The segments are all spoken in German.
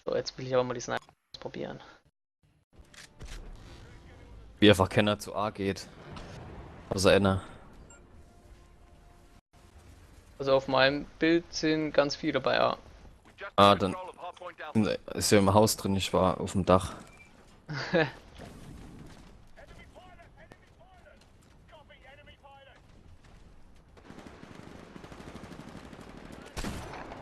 So, jetzt will ich aber mal die Sniper ausprobieren. Wie einfach keiner zu A geht. Also Enna. Also auf meinem Bild sind ganz viele bei A. Ah, dann ist ja im Haus drin, ich war auf dem Dach.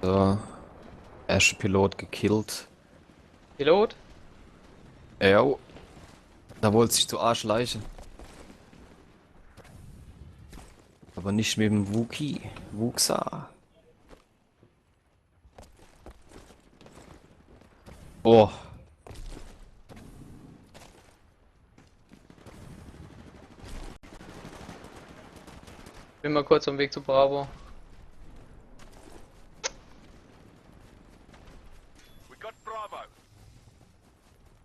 So, erster Pilot gekillt. Pilot? Ja, da wollte sich zu A schleichen. Aber nicht mit dem Wookie. Wuxa. Oh, Bin mal kurz am Weg zu Bravo.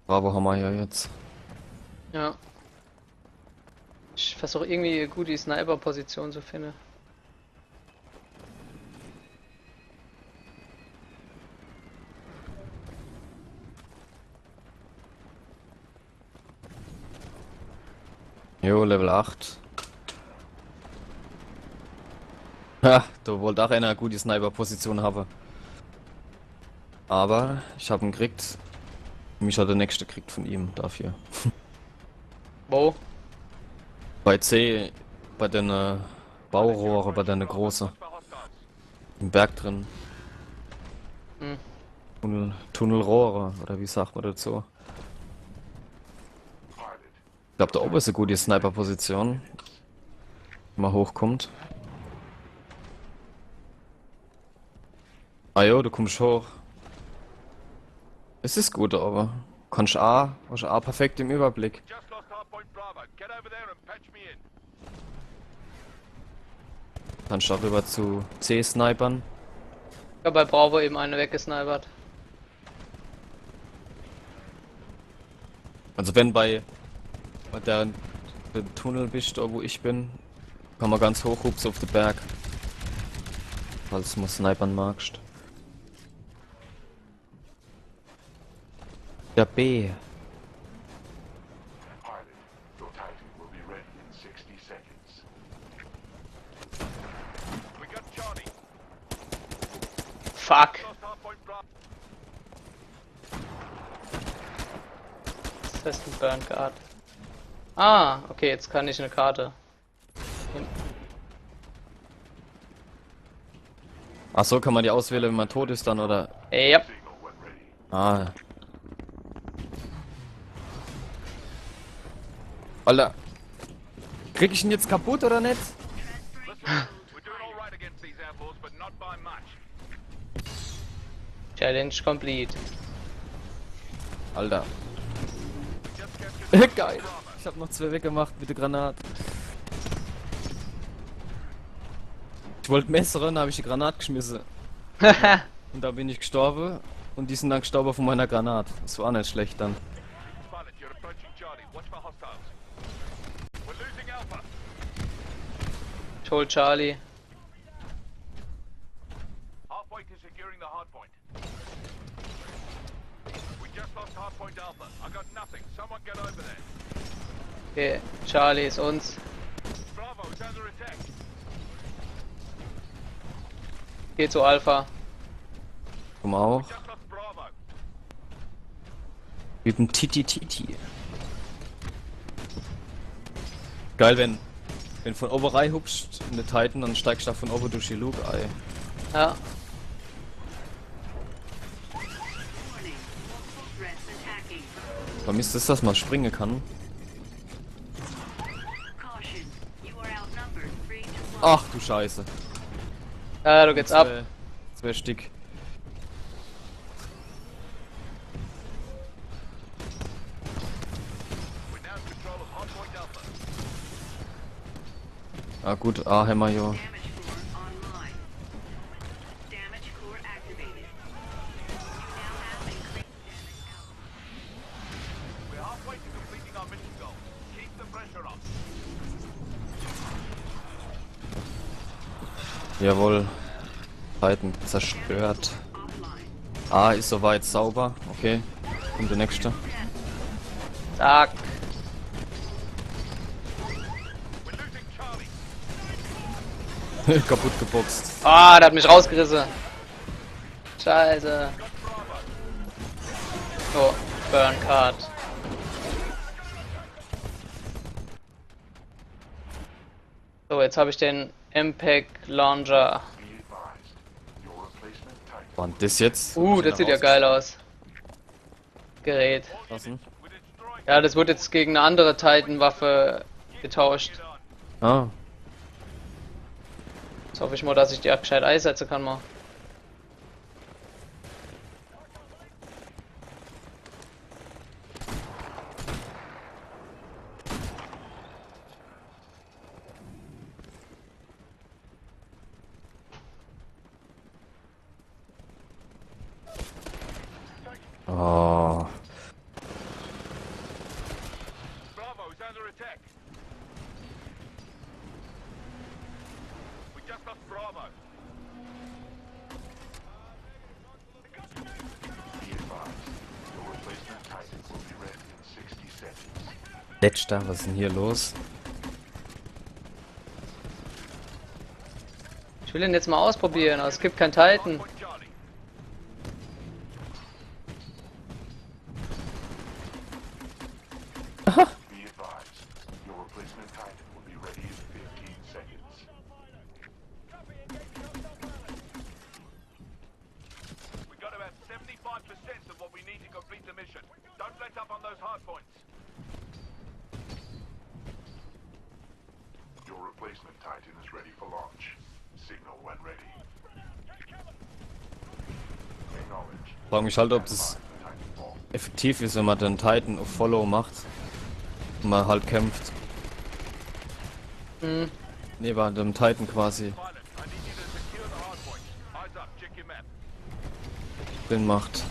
Bravo haben wir ja jetzt. Ja. Ich versuche irgendwie gut die Sniper-Position zu finden. Jo, Level 8. Ha, da wollte auch einer eine gute Sniper-Position haben. Aber ich habe ihn gekriegt. Mich hat der nächste gekriegt von ihm dafür. Wo? Bei C, bei den Baurohre, bei den großen. Im Berg drin. Hm. Tunnelrohre, oder wie sagt man dazu? Ich glaube, da oben ist eine gute Sniper-Position. Wenn man hochkommt. Ah jo, du kommst hoch. Es ist gut, aber kannst hast A perfekt im Überblick. Kannst auch rüber zu C snipern. Ich habe bei Bravo eben eine weggesnipert. Also wenn bei der Tunnel bist, da wo ich bin, kann man ganz hoch hupsen auf den Berg. Falls du mal snipern magst. Der B. Fuck! Das ist ein Burn Card. Ah, okay, jetzt kann ich eine Karte. Ach so, kann man die auswählen, wenn man tot ist dann, oder? Ja. Ah. Alter. Krieg ich ihn jetzt kaputt oder nicht? Challenge complete. Alter. Geil. Ich hab noch 2 weggemacht mit der Granate. Ich wollte messern, habe ich die Granate geschmissen. Und da bin ich gestorben. Und die sind dann gestorben von meiner Granate. Das war nicht schlecht dann. Ich hol Charlie. Okay, Charlie ist uns. Geh zu Alpha. Komm auch. Mit dem Titi. Geil, wenn von oben rein hupst in der Titan, dann steigst du da von oben durch die Luke, ey. Ja. Vermisst es, dass man springen kann? Ach du Scheiße. Ja, du geht's ab. 2 Stück. Ah gut, A-Hammer, jo. Jawohl. Titan zerstört. A ist soweit sauber. Okay. Und der nächste. Zack. Kaputt geboxt. Ah, der hat mich rausgerissen. Scheiße. Oh, Burn Card. So, jetzt habe ich den MPEG Launcher. War denn das jetzt? Das sieht ja geil aus. Gerät. Lassen. Ja, das wird jetzt gegen eine andere Titan-Waffe getauscht. Ah. Jetzt hoffe ich mal, dass ich die auch gescheit einsetzen kann mal. Oh. Bravo is under attack. We just lost Bravo. Letzter, was ist denn hier los? Ich will den jetzt mal ausprobieren, aber es gibt kein Titan. Point Charlie. Be advised, your replacement Titan will be ready in 15 seconds. We got about 75% of what we need to complete the mission. Don't let up on those hard points. Your replacement Titan is ready for launch. Signal when ready. Acknowledge. Frag mich halt, ob das Titanfall. effektiv ist, wenn man den Titan auf Follow macht. Und man halt kämpft. Hm. Ne, bei dem Titan quasi Pilot, I need you to secure the hard points. Eyes up, check your map. Sinn macht.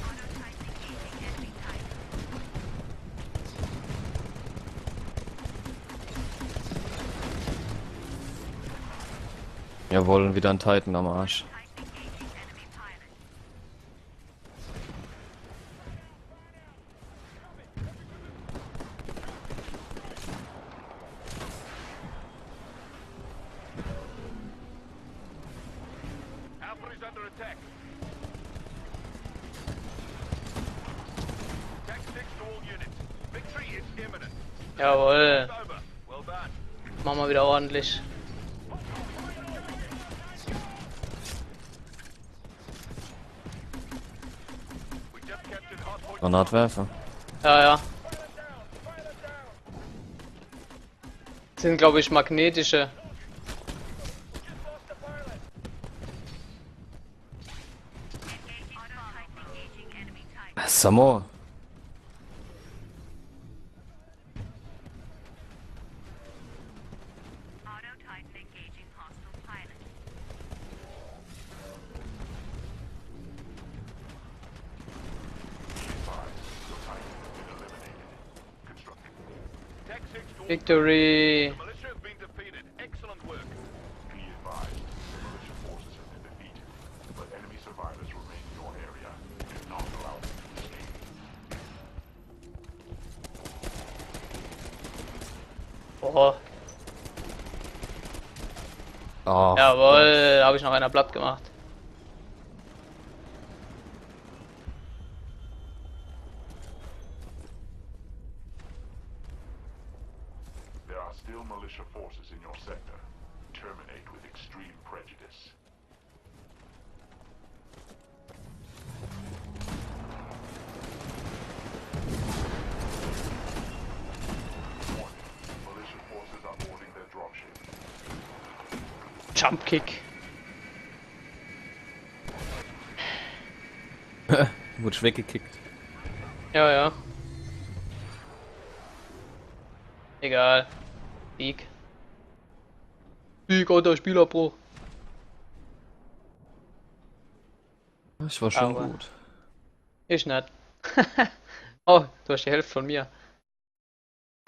Jawohl, wieder ein Titan am Arsch. Alpha is under attack. Tech 6 to all units. Victory is imminent. Jawohl. It's over. Well done. Machen wir wieder ordentlich. We just captured hard point. Granatwerfer. Ja, ja. Das sind, glaube ich, magnetische. Samo. Auto-Titan engaging hostile pilot. Tech 6 to all Victory. The militia have been defeated. Excellent work. Be advised, the militia forces have been defeated, but enemy survivors remain in your area. Do not allow them to escape. Boah. Oh, Jawohl, da habe ich noch einer platt gemacht. There are still militia forces in your sector. Terminate with extreme prejudice. Warning, militia forces are boarding their dropship. Jump Kick. wurde ich weggekickt. Ja, ja. Egal. Sieg. Sieg unter Spielabbruch. Ich war schon Aber- gut. Ich nicht. Oh, du hast die Hälfte von mir.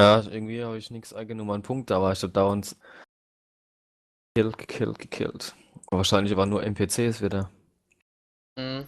Ja, irgendwie habe ich nichts eingenommen an Punkte, aber ich hab dauernd gekillt. Wahrscheinlich aber nur NPCs wieder. Mhm.